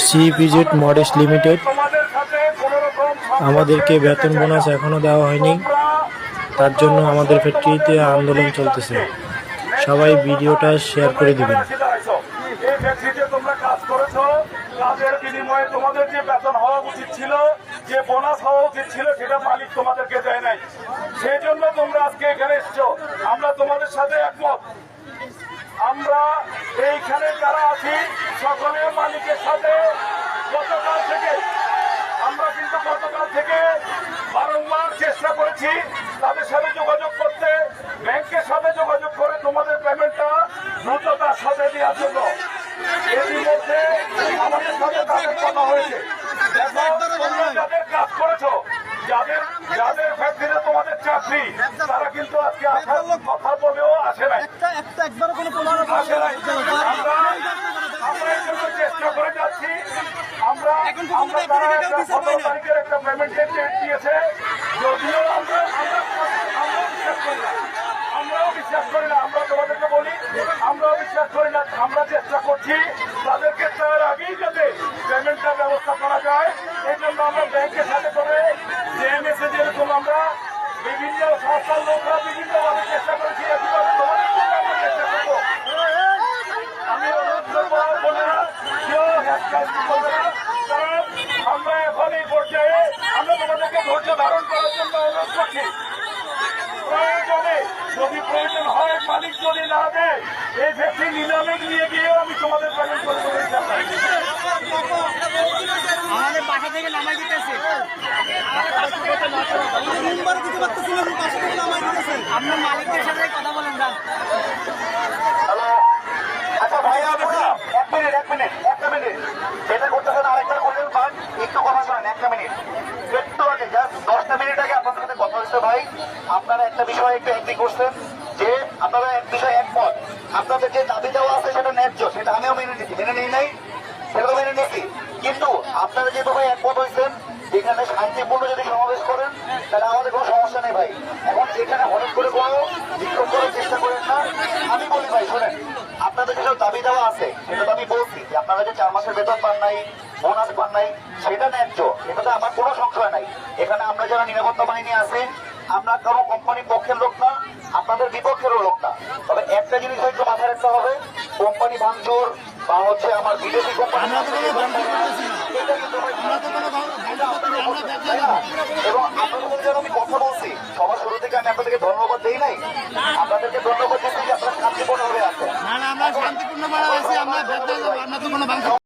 CBZ মডেস limited. আমাদেরকে বেতন bonus এখনো দেওয়া হয়নি, তার জন্য আমাদের ফ্যাক্টরিতে আন্দোলন চলতেছে। সবাই ভিডিওটা শেয়ার করে দিবেন। এই ফ্যাক্টরিতে তোমরা কাজ করেছো, কাজের বিনিময়ে তোমাদের যে বেতন হওয়া উচিত ছিল, যে বোনাস হওয়া উচিত ছিল, সেটা মালিক তোমাদেরকে দেয় নাই। সেই জন্য তোমরা আজকে এখানে এসছো। আমরা তোমাদের সাথে একমত। আমরা এইখানে যারা আছি সকলে মালিকের সাথে গতকাল থেকে বারংবার চেষ্টা করেছি তাদের সাথে যোগাযোগ করতে, ব্যাংকের সাথে যোগাযোগ করে তোমাদের পেমেন্টটা দ্রুততার সাথে দেওয়ার জন্য। এরই মধ্যে আমাদের সাথে তাদের কথা হয়েছে। তোমরা যাদের কাজ করেছো, যাদের ফ্যাক্টরিতে তোমাদের চাকরি, তারা কিন্তু আজকে আসার কথা বলেও আসে নাই। আমরা এই জন্য চেষ্টা করে যাচ্ছি। আমরা তারা 17 তারিখের একটা পেমেন্টের ডেট দিয়েছে, যদিও আমরাও বিশ্বাস করি না। আমরা তোমাদেরকে বলি, আমরাও বিশ্বাস করি না। আমরা চেষ্টা করছি তাদেরকে তার আগেই যাতে পেমেন্টটার ব্যবস্থা করা যায়। এই জন্য আমরা ব্যাংকের সাথে করে জেএমএসে যেরকম আমরা বিভিন্ন সংস্থার লোকরা বিভিন্নভাবে চেষ্টা করেছি, একইভাবে তোমাদেরকে আমরা চেষ্টা করবো। আমি অনুরোধ করবো বোনেরা, কেউ হ্যাসকাস্টি করবে না। কারণ আমরা এখন এই পর্যায়ে আমরা তোমাদেরকে ধৈর্য ধারণ করার জন্য অনুরোধ করছি। প্রয়োজনে যদি প্রয়োজন হয়, মালিক যদি না দেয়, এই ফ্যাক্টরি নিলামে নিয়ে গিয়েও আমি তোমাদের পেমেন্ট করে দেবো। আমাদের বাসা থেকে নামাই দিতেছে, আপনার মালিকদের সাথে কথা বলেন। হ্যালো, আচ্ছা ভাইয়া, এক মিনিট সেটা করতেছেন, আরেকবার করলেন ভাই, একটু কথা শোনেন। একটা মিনিট, একটু আগে জাস্ট 10টা মিনিট আগে আপনাদের সাথে কথা হচ্ছে ভাই। আপনারা একটা বিষয়ে একটু এগ্রি করছেন যে আপনারা এক বিষয়ে একমত। আপনাদের যে দাবি দেওয়া আছে সেটা ন্যায্য, সেটা আমিও মেনে নিই নাই, সেটা তো মেনে নিয়েছি। কিন্তু আপনারা যেহেতু ভাই একমত হয়েছেন, এখানে শান্তিপূর্ণ যদি সমাবেশ করেন তাহলে আমাদের কোনো সমস্যা নেই ভাই। এখন এখানে হঠাৎ করে কোনো বিক্ষোভ করার চেষ্টা করেন না। আমি বলি ভাই শোনেন, আপনাদের যেসব দাবি দেওয়া আছে সেটা তো আমি বলছি যে আপনারা যে 4 মাসের বেতন পান নাই, বোনাস পান নাই, সেটা ন্যায্য, এটাতে আমার কোনো সংশয় নাই। এখানে আমরা যারা নিরাপত্তা বাহিনী আছে, আমরা কোনো কোম্পানির পক্ষের লোক না, আপনাদের বিপক্ষেরও লোক না। তবে একটা জিনিস হয়তো মাথায় রাখতে হবে, কোম্পানি ভাঙচুর বা হচ্ছে আমার বিদেশি কোম্পানি, এবং আপনাদের যেন আমি কথা বলছি সবার শুরু থেকে, আমি আপনাদেরকে ধন্যবাদ দিই নাই। আপনাদেরকে ধন্যবাদ দিচ্ছি যে আপনারা শান্তিপূর্ণভাবে আছেন। আমরা শান্তিপূর্ণ